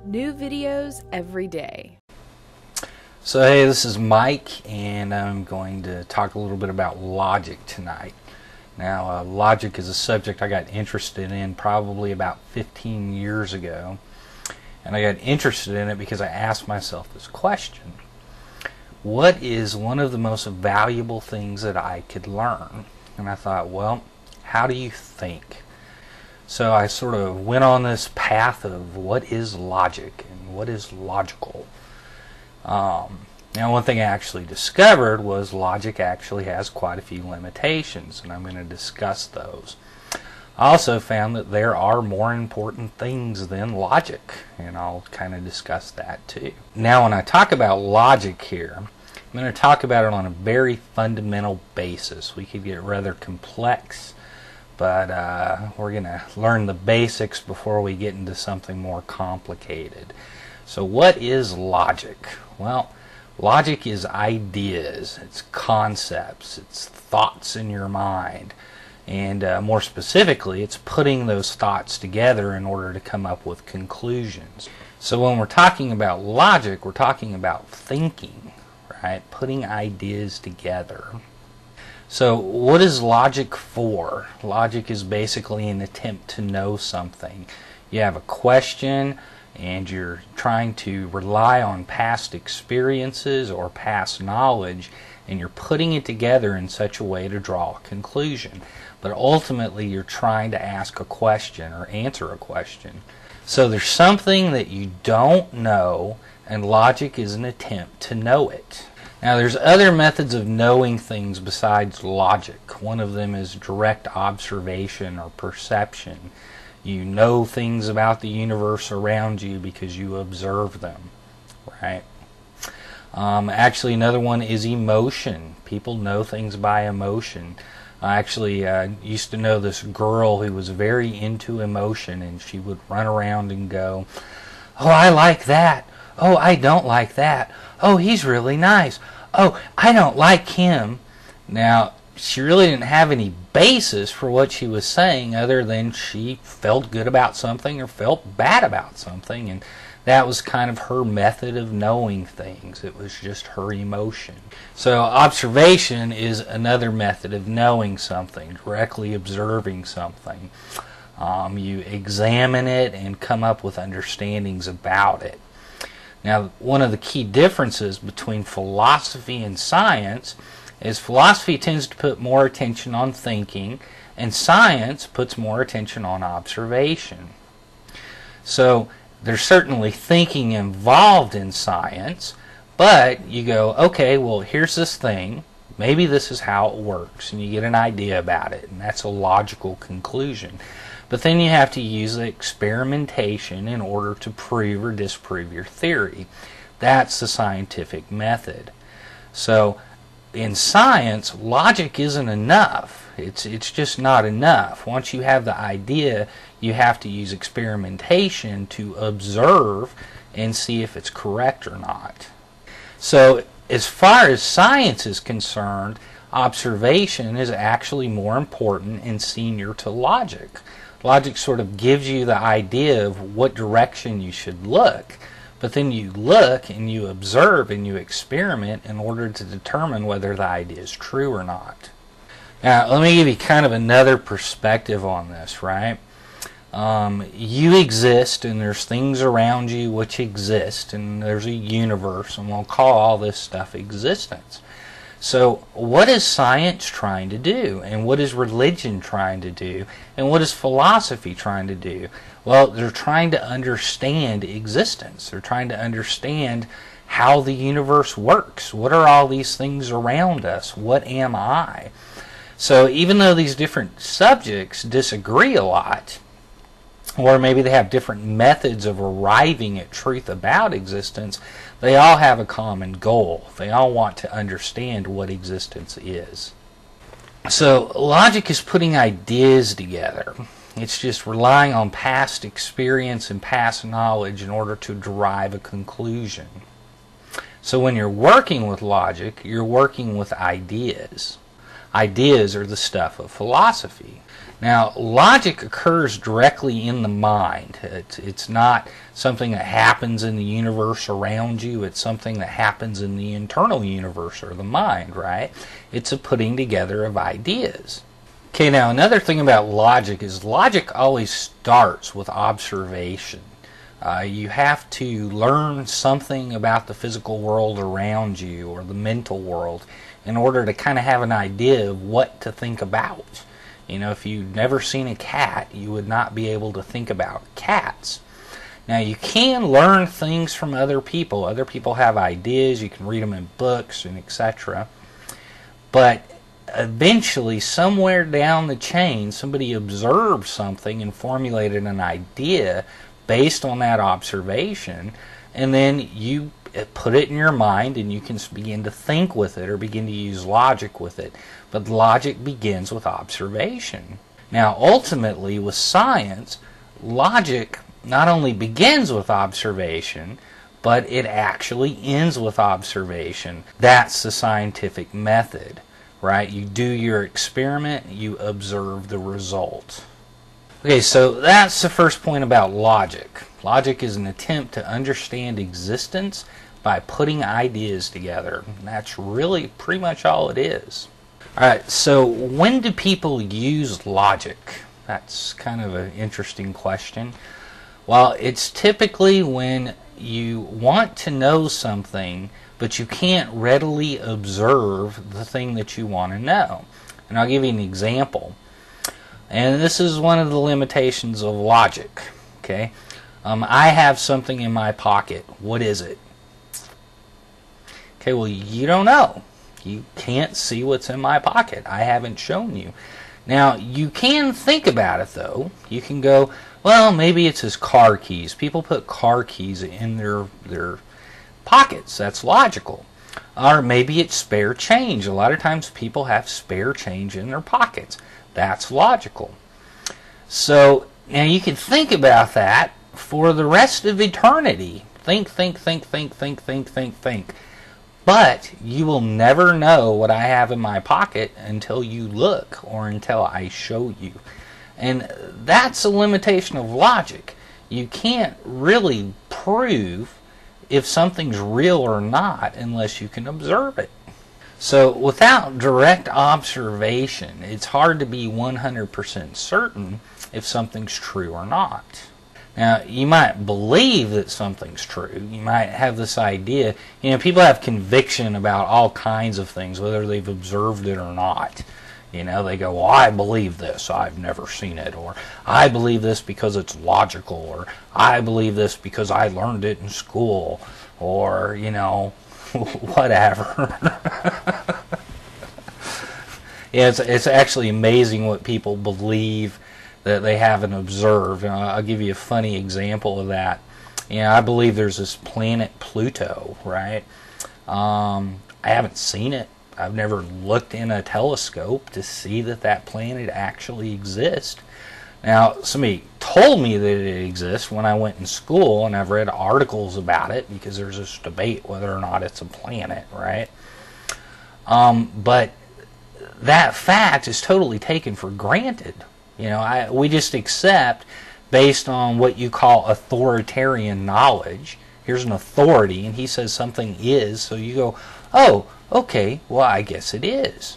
New videos every day. So hey, this is Mike, and I'm going to talk a little bit about logic tonight. Now, logic is a subject I got interested in probably about 15 years ago. And I got interested in it because I asked myself this question. What is one of the most valuable things that I could learn? And I thought, well, how do you think? So I sort of went on this path of what is logic and what is logical. Now, one thing I actually discovered was logic actually has quite a few limitations, and I'm going to discuss those. I also found that there are more important things than logic, and I'll kind of discuss that too. Now, when I talk about logic here, I'm going to talk about it on a very fundamental basis. We could get rather complex, but we're going to learn the basics before we get into something more complicated. So what is logic? Well, logic is ideas, it's concepts, it's thoughts in your mind, and more specifically, it's putting those thoughts together in order to come up with conclusions. So when we're talking about logic, we're talking about thinking, right? Putting ideas together. So what is logic for? Logic is basically an attempt to know something. You have a question, and you're trying to rely on past experiences or past knowledge, and you're putting it together in such a way to draw a conclusion. But ultimately, you're trying to ask a question or answer a question. So there's something that you don't know, and logic is an attempt to know it. Now, there's other methods of knowing things besides logic. One of them is direct observation or perception. You know things about the universe around you because you observe them, right? Actually, another one is emotion. People know things by emotion. I actually used to know this girl who was very into emotion, and she would run around and go, "Oh, I like that. Oh, I don't like that. Oh, he's really nice. Oh, I don't like him." Now, she really didn't have any basis for what she was saying other than she felt good about something or felt bad about something, and that was kind of her method of knowing things. It was just her emotion. So observation is another method of knowing something, directly observing something. You examine it and come up with understandings about it. Now, one of the key differences between philosophy and science is philosophy tends to put more attention on thinking, and science puts more attention on observation. So there's certainly thinking involved in science, but you go, okay, well, here's this thing, maybe this is how it works, and you get an idea about it, and that's a logical conclusion. But then you have to use experimentation in order to prove or disprove your theory. That's the scientific method. So in science, logic isn't enough. It's just not enough. Once you have the idea, you have to use experimentation to observe and see if it's correct or not. So as far as science is concerned, observation is actually more important and senior to logic. Logic sort of gives you the idea of what direction you should look, but then you look and you observe and you experiment in order to determine whether the idea is true or not. Now, let me give you kind of another perspective on this, right? You exist, and there's things around you which exist, and there's a universe, and we'll call all this stuff existence. So what is science trying to do, and what is religion trying to do, and what is philosophy trying to do? Well, they're trying to understand existence. They're trying to understand how the universe works. What are all these things around us? What am I? So even though these different subjects disagree a lot, or maybe they have different methods of arriving at truth about existence, they all have a common goal. They all want to understand what existence is. So logic is putting ideas together. It's just relying on past experience and past knowledge in order to derive a conclusion. So when you're working with logic, you're working with ideas. Ideas are the stuff of philosophy. Now, logic occurs directly in the mind. It's not something that happens in the universe around you. It's something that happens in the internal universe, or the mind, right? It's a putting together of ideas. Okay, now another thing about logic is logic always starts with observation. You have to learn something about the physical world around you, or the mental world, in order to kind of have an idea of what to think about. You know, if you've never seen a cat, you would not be able to think about cats. Now, you can learn things from other people. Other people have ideas. You can read them in books and etc. But eventually, somewhere down the chain, somebody observed something and formulated an idea based on that observation, and then you put it in your mind and you can begin to think with it, or begin to use logic with it. But logic begins with observation. Now, ultimately, with science, logic not only begins with observation, but it actually ends with observation. That's the scientific method, right? You do your experiment, you observe the result. Okay, so that's the first point about logic. Logic is an attempt to understand existence by putting ideas together. And that's really pretty much all it is. Alright, so when do people use logic? That's kind of an interesting question. Well, it's typically when you want to know something, but you can't readily observe the thing that you want to know. And I'll give you an example. And this is one of the limitations of logic. Okay, I have something in my pocket. What is it? Okay, well, you don't know. You can't see what's in my pocket. I haven't shown you. Now, you can think about it, though. You can go, well, maybe it's his car keys. People put car keys in their pockets. That's logical. Or maybe it's spare change. A lot of times people have spare change in their pockets. That's logical. So, now you can think about that for the rest of eternity. Think. But you will never know what I have in my pocket until you look, or until I show you. And that's a limitation of logic. You can't really prove if something's real or not unless you can observe it. So without direct observation, it's hard to be 100% certain if something's true or not. Now, you might believe that something's true. You might have this idea. You know, people have conviction about all kinds of things, whether they've observed it or not. You know, they go, well, I believe this. I've never seen it. Or, I believe this because it's logical. Or, I believe this because I learned it in school. Or, you know, whatever. Yeah, it's actually amazing what people believe that they haven't observed. I'll give you a funny example of that. You know, I believe there's this planet Pluto, right? I haven't seen it. I've never looked in a telescope to see that planet actually exists. Now, somebody told me that it exists when I went in school, and I've read articles about it because there's this debate whether or not it's a planet, right? But that fact is totally taken for granted. You know, we just accept based on what you call authoritarian knowledge. Here's an authority, and he says something is, so you go, oh, okay, well, I guess it is.